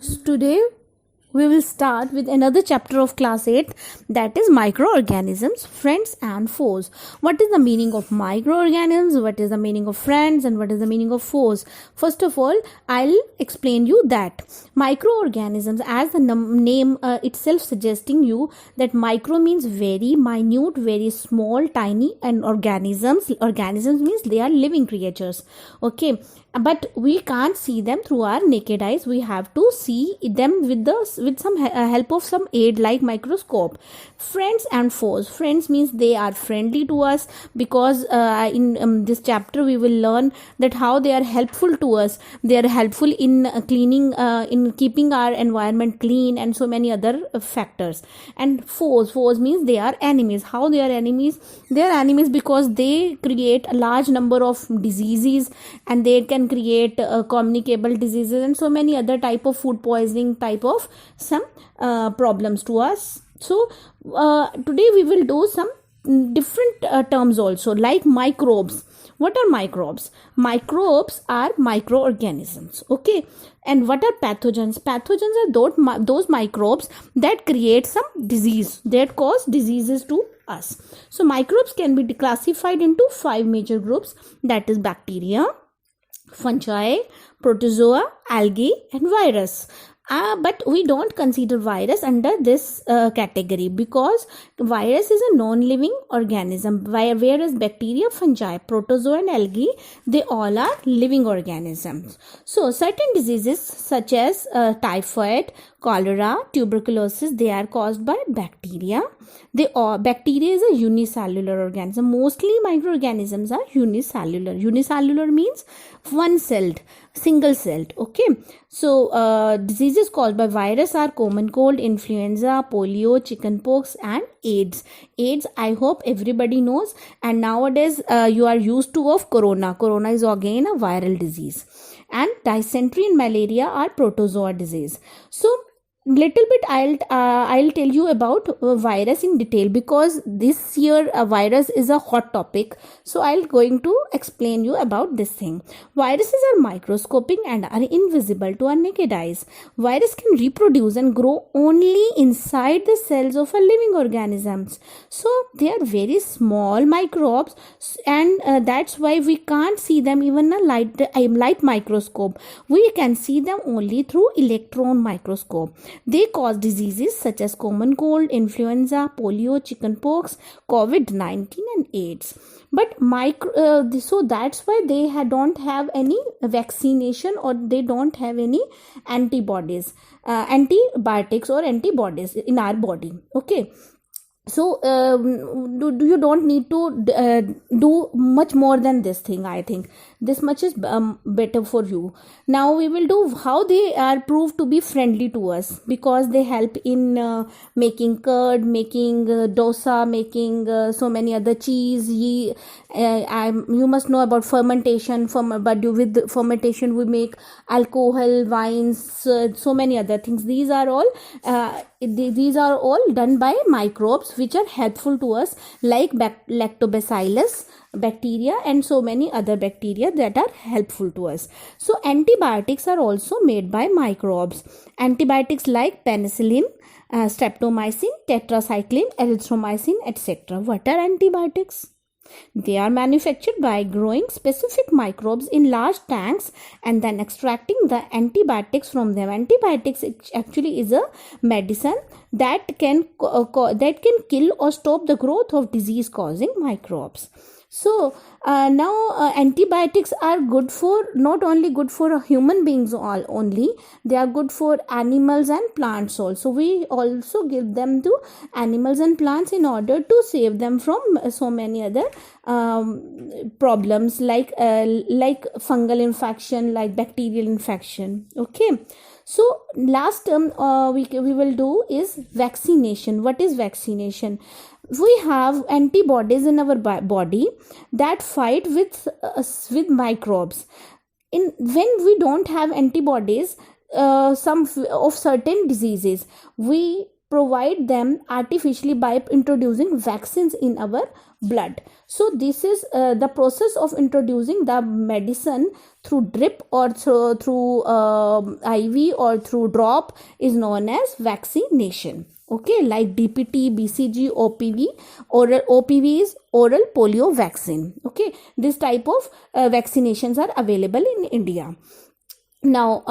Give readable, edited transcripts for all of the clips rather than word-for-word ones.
So today we will start with another chapter of class 8, that is microorganisms, friends and foes. What is the meaning of microorganisms, what is the meaning of friends, and what is the meaning of foes? First of all, I'll explain you that microorganisms, as the name itself suggesting you, that micro means very minute, very small, tiny, and organisms means they are living creatures. Okay, but we can't see them through our naked eyes. We have to see them with some help of some aid like microscope. Friends and foes. Friends means they are friendly to us, because in this chapter we will learn that how they are helpful to us. They are helpful in cleaning, in keeping our environment clean, and so many other factors. And foes means they are enemies. How they are enemies? They are enemies because they create a large number of diseases, and they can create communicable diseases and so many other type of food poisoning type of some problems to us. So today we will do some different terms also, like microbes. What are microbes? Microbes are microorganisms. Okay, and what are pathogens? Pathogens are those microbes that create some disease, that cause diseases to us. So microbes can be classified into 5 major groups, that is bacteria, fungi, protozoa, algae, and virus. But we don't consider virus under this category, because virus is a non-living organism, whereas bacteria, fungi, protozoa, and algae, they all are living organisms. So certain diseases such as typhoid, cholera, tuberculosis, they are caused by bacteria. Bacteria is a unicellular organism. Mostly microorganisms are unicellular. Unicellular means one-celled, single-celled. Okay, so diseases caused by virus are common cold, influenza, polio, chickenpox, and AIDS. AIDS, I hope everybody knows, and nowadays you are used to of corona. Corona is again a viral disease, and dysentery and malaria are protozoa disease. So little bit I'll tell you about virus in detail, because this year a virus is a hot topic. So I'll going to explain you about this thing. Viruses are microscopic and are invisible to our naked eyes. Virus can reproduce and grow only inside the cells of a living organisms. So they are very small microbes, and that's why we can't see them even a light microscope. We can see them only through electron microscope. They cause diseases such as common cold, influenza, polio, chickenpox, COVID-19, and AIDS. But so that's why they don't have any vaccination, or they don't have any antibodies, antibiotics or antibodies in our body. Okay, so you don't need to do much more than this thing. I think this much is better for you. Now we will do how they are proved to be friendly to us, because they help in making curd, making dosa, making so many other cheese. You must know about fermentation. But with fermentation we make alcohol, wines, so many other things. These are all done by microbes, which are helpful to us, like lactobacillus bacteria and so many other bacteria that are helpful to us. So antibiotics are also made by microbes. Antibiotics like penicillin, streptomycin, tetracycline, erythromycin, etc. What are antibiotics? They are manufactured by growing specific microbes in large tanks and then extracting the antibiotics from them. Antibiotics actually is a medicine that can kill or stop the growth of disease causing microbes. So now antibiotics are good for, not only good for human beings only, they are good for animals and plants also. We also give them to animals and plants in order to save them from so many other problems, like fungal infection, like bacterial infection. Okay, so last term we will do is vaccination. What is vaccination? We have antibodies in our body that fight with microbes. When we don't have antibodies, some of certain diseases, we provide them artificially by introducing vaccines in our blood. So this is the process of introducing the medicine through drip or through IV or through drop is known as vaccination. Okay, like DPT, BCG, OPV. OPV is oral polio vaccine. Okay, this type of vaccinations are available in India. Now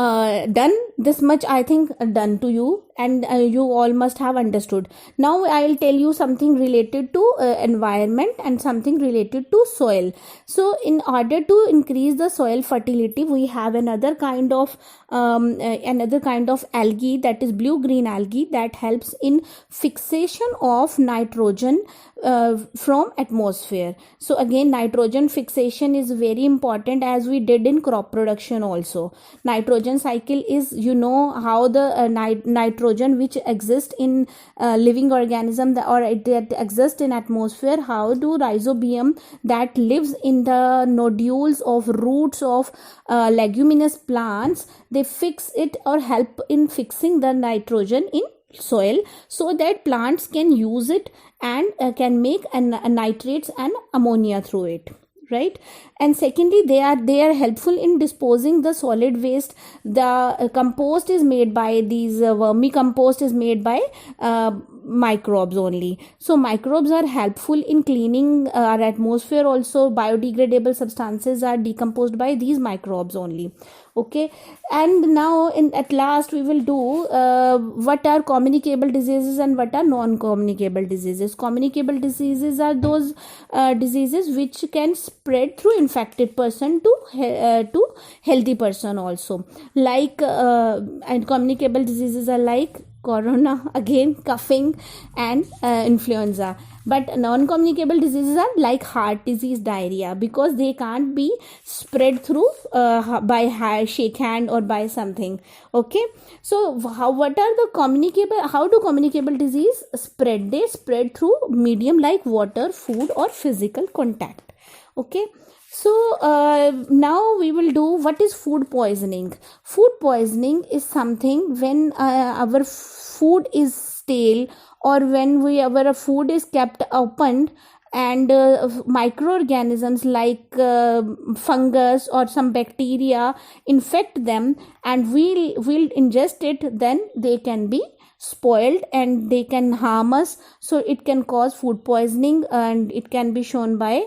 done this much, I think done to you, and you all must have understood. Now I will tell you something related to environment and something related to soil. So in order to increase the soil fertility, we have another kind of algae, that is blue green algae, that helps in fixation of nitrogen from atmosphere. So again, nitrogen fixation is very important, as we did in crop production also. Nitrogen cycle is, you know, how the nitrogen which exists in living organism or it exists in atmosphere, how do rhizobium that lives in the nodules of roots of leguminous plants, they fix it or help in fixing the nitrogen in soil, so that plants can use it and can make nitrates and ammonia through it, right? And secondly, they are helpful in disposing the solid waste. The compost is made by these vermicompost is made by microbes only. So microbes are helpful in cleaning our atmosphere also. Biodegradable substances are decomposed by these microbes only. Okay, and now at last we will do what are communicable diseases and what are non-communicable diseases. Communicable diseases are those diseases which can spread through infected person to healthy person also. Like and communicable diseases are like corona, again coughing and influenza. But non-communicable diseases are like heart disease, diarrhea, because they can't be spread through by shake hand or by something. Okay, so what are the communicable, how do communicable disease spread? They spread through medium like water, food or physical contact. Okay, so now we will do what is food poisoning. Food poisoning is something when our food is stale, or when our food is kept opened and microorganisms like fungus or some bacteria infect them, and we'll ingest it, then they can be spoiled and they can harm us. So it can cause food poisoning, and it can be shown by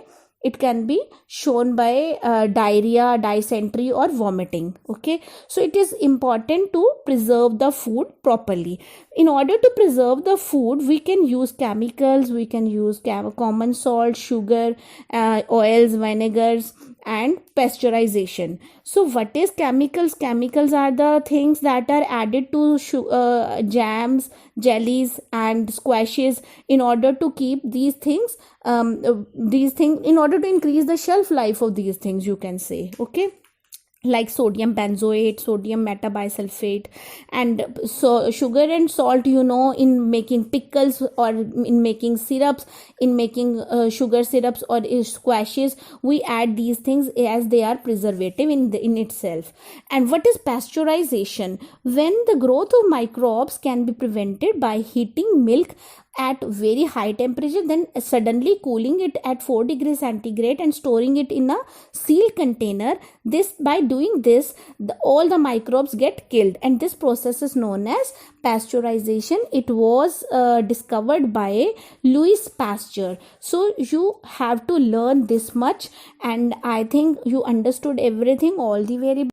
diarrhea, dysentery or vomiting. Okay, so it is important to preserve the food properly. In order to preserve the food, we can use chemicals, we can use common salt, sugar, oils, vinegars and pasteurization. So what is chemicals? Chemicals are the things that are added to jams, jellies and squashes in order to keep these things in order to increase the shelf life of these things, you can say. Okay, like sodium benzoate, sodium metabisulfate, and so sugar and salt, you know, in making pickles or in making syrups, in making sugar syrups or squashes, we add these things as they are preservative in itself. And what is pasteurization? When the growth of microbes can be prevented by heating milk at very high temperature, then suddenly cooling it at 4 degrees centigrade and storing it in a sealed container. By doing this, all the microbes get killed, and this process is known as pasteurization. It was discovered by Louis Pasteur. So you have to learn this much, and I think you understood everything. All the very